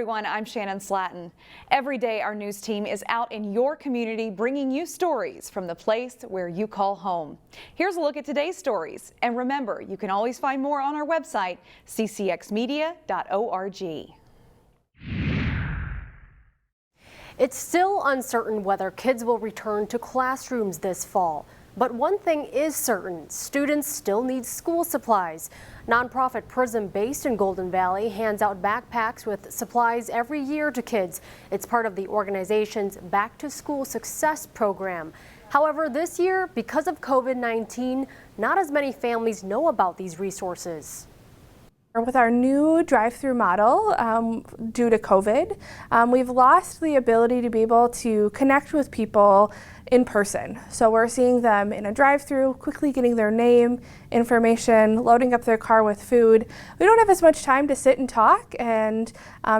everyone, I'm Shannon Slatton. Every day our news team is out in your community bringing you stories from the place where you call home. Here's a look at today's stories. And remember, you can always find more on our website, ccxmedia.org. It's still uncertain whether kids will return to classrooms this fall. But one thing is certain, students still need school supplies. Nonprofit PRISM, based in Golden Valley, hands out backpacks with supplies every year to kids. It's part of the organization's Back to School Success program. However, this year, because of COVID-19, not as many families know about these resources. With our new drive-through model, due to COVID, we've lost the ability to be able to connect with people in person. So we're seeing them in a drive-through, quickly getting their name, information, loading up their car with food. We don't have as much time to sit and talk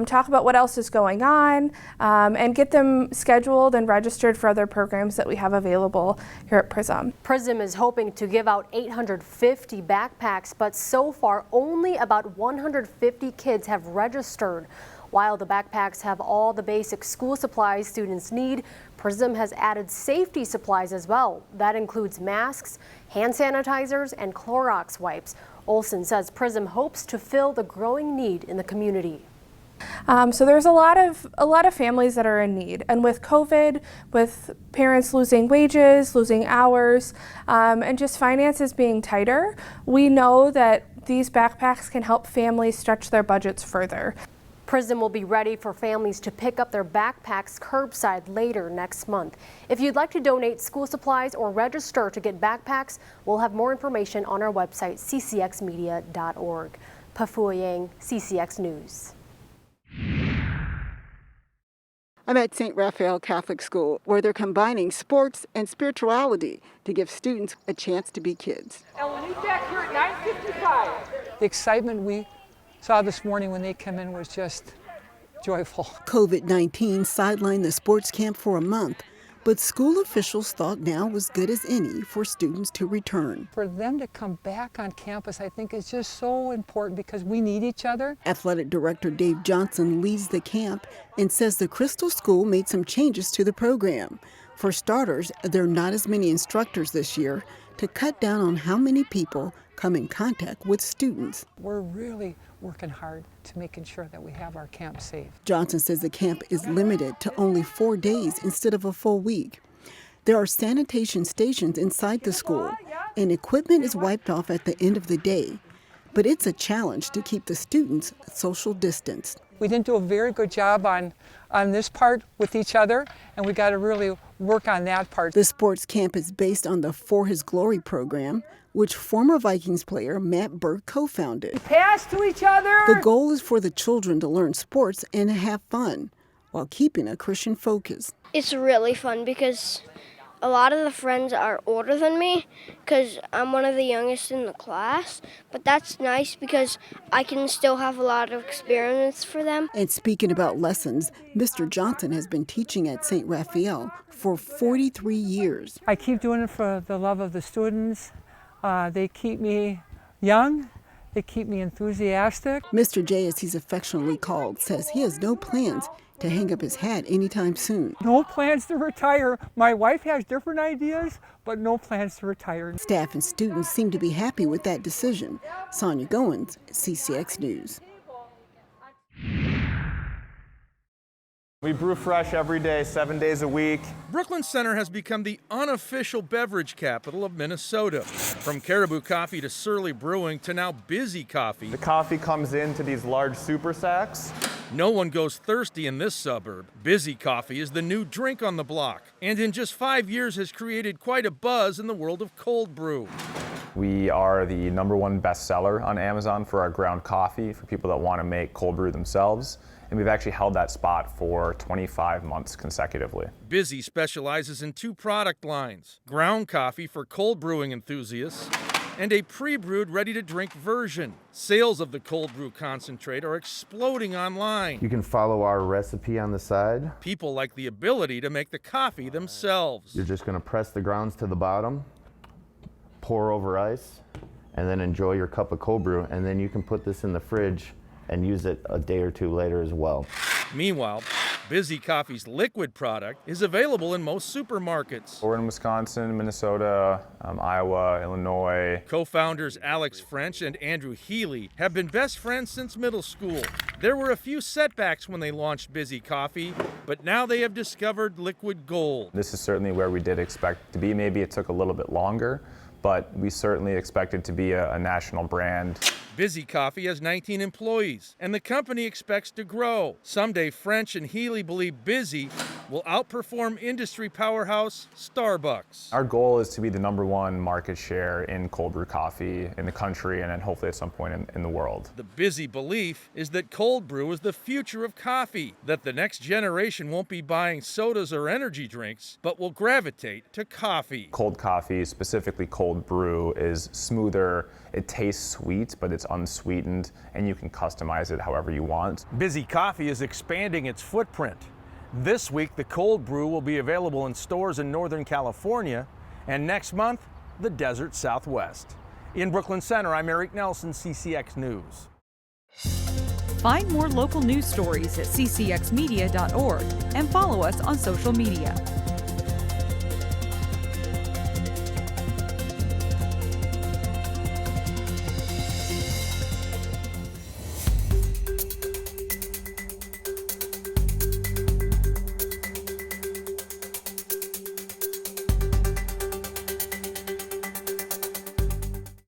talk about what else is going on and get them scheduled and registered for other programs that we have available here at PRISM. PRISM is hoping to give out 850 backpacks, but so far only about 150 kids have registered. While the backpacks have all the basic school supplies students need, PRISM has added safety supplies as well. That includes masks, hand sanitizers, and Clorox wipes. Olson says PRISM hopes to fill the growing need in the community. So there's a lot of families that are in need, and with COVID, with parents losing wages, losing hours, and just finances being tighter, we know that these backpacks can help families stretch their budgets further. PRISM will be ready for families to pick up their backpacks curbside later next month. If you'd like to donate school supplies or register to get backpacks, we'll have more information on our website, ccxmedia.org. Pafua Yang, CCX News. I'm at St. Raphael Catholic School, where they're combining sports and spirituality to give students a chance to be kids. And we'll meet back here at 9:55. The excitement we saw this morning when they came in was just joyful. COVID-19 sidelined the sports camp for a month, but school officials thought now was good as any for students to return. For them to come back on campus, I think is just so important because we need each other. Athletic Director Dave Johnson leads the camp and says the Crystal School made some changes to the program. For starters, there are not as many instructors this year to cut down on how many people come in contact with students. We're really working hard to making sure that we have our camp safe. Johnson says the camp is limited to only 4 days instead of a full week. There are sanitation stations inside the school, and equipment is wiped off at the end of the day. But it's a challenge to keep the students social distance. We didn't do a very good job on this part with each other, and we got to really work on that part. The sports camp is based on the For His Glory program, which former Vikings player Matt Burke co-founded. Pass to each other! The goal is for the children to learn sports and have fun while keeping a Christian focus. It's really fun because a lot of the friends are older than me because I'm one of the youngest in the class, but that's nice because I can still have a lot of experience for them. And speaking about lessons, Mr. Johnson has been teaching at St. Raphael for 43 years. I keep doing it for the love of the students. They keep me young, they keep me enthusiastic. Mr. J, as he's affectionately called, says he has no plans to hang up his hat anytime soon. No plans to retire. My wife has different ideas, but no plans to retire. Staff and students seem to be happy with that decision. Sonia Goins, CCX News. We brew fresh every day, 7 days a week. Brooklyn Center has become the unofficial beverage capital of Minnesota. From Caribou Coffee to Surly Brewing to now Busy Coffee. The coffee comes into these large super sacks. No one goes thirsty in this suburb. Busy Coffee is the new drink on the block, and in just 5 years has created quite a buzz in the world of cold brew. We are the #1 bestseller on Amazon for our ground coffee for people that want to make cold brew themselves. And we've actually held that spot for 25 months consecutively. Busy specializes in 2 product lines: ground coffee for cold brewing enthusiasts and a pre-brewed, ready-to-drink version. Sales of the cold brew concentrate are exploding online. You can follow our recipe on the side. People like the ability to make the coffee themselves. You're just going to press the grounds to the bottom, pour over ice, and then enjoy your cup of cold brew. And then you can put this in the fridge and use it a day or 2 later as well. Meanwhile, Busy Coffee's liquid product is available in most supermarkets. We're in Wisconsin, Minnesota, Iowa, Illinois. Co-founders Alex French and Andrew Healy have been best friends since middle school. There were a few setbacks when they launched Busy Coffee, but now they have discovered liquid gold. This is certainly where we did expect to be. Maybe it took a little bit longer, but we certainly expected to be a national brand. Busy Coffee has 19 employees, and the company expects to grow. Someday, French and Healy believe Busy will outperform industry powerhouse Starbucks. Our goal is to be the #1 market share in cold brew coffee in the country, and then hopefully at some point in the world. The Busy belief is that cold brew is the future of coffee, that the next generation won't be buying sodas or energy drinks, but will gravitate to coffee. Cold coffee, specifically cold brew, is smoother. It tastes sweet, but it's unsweetened, and you can customize it however you want. Busy Coffee is expanding its footprint. This week, the cold brew will be available in stores in Northern California, and next month, the desert Southwest. In Brooklyn Center, I'm Eric Nelson, CCX News. Find more local news stories at ccxmedia.org and follow us on social media.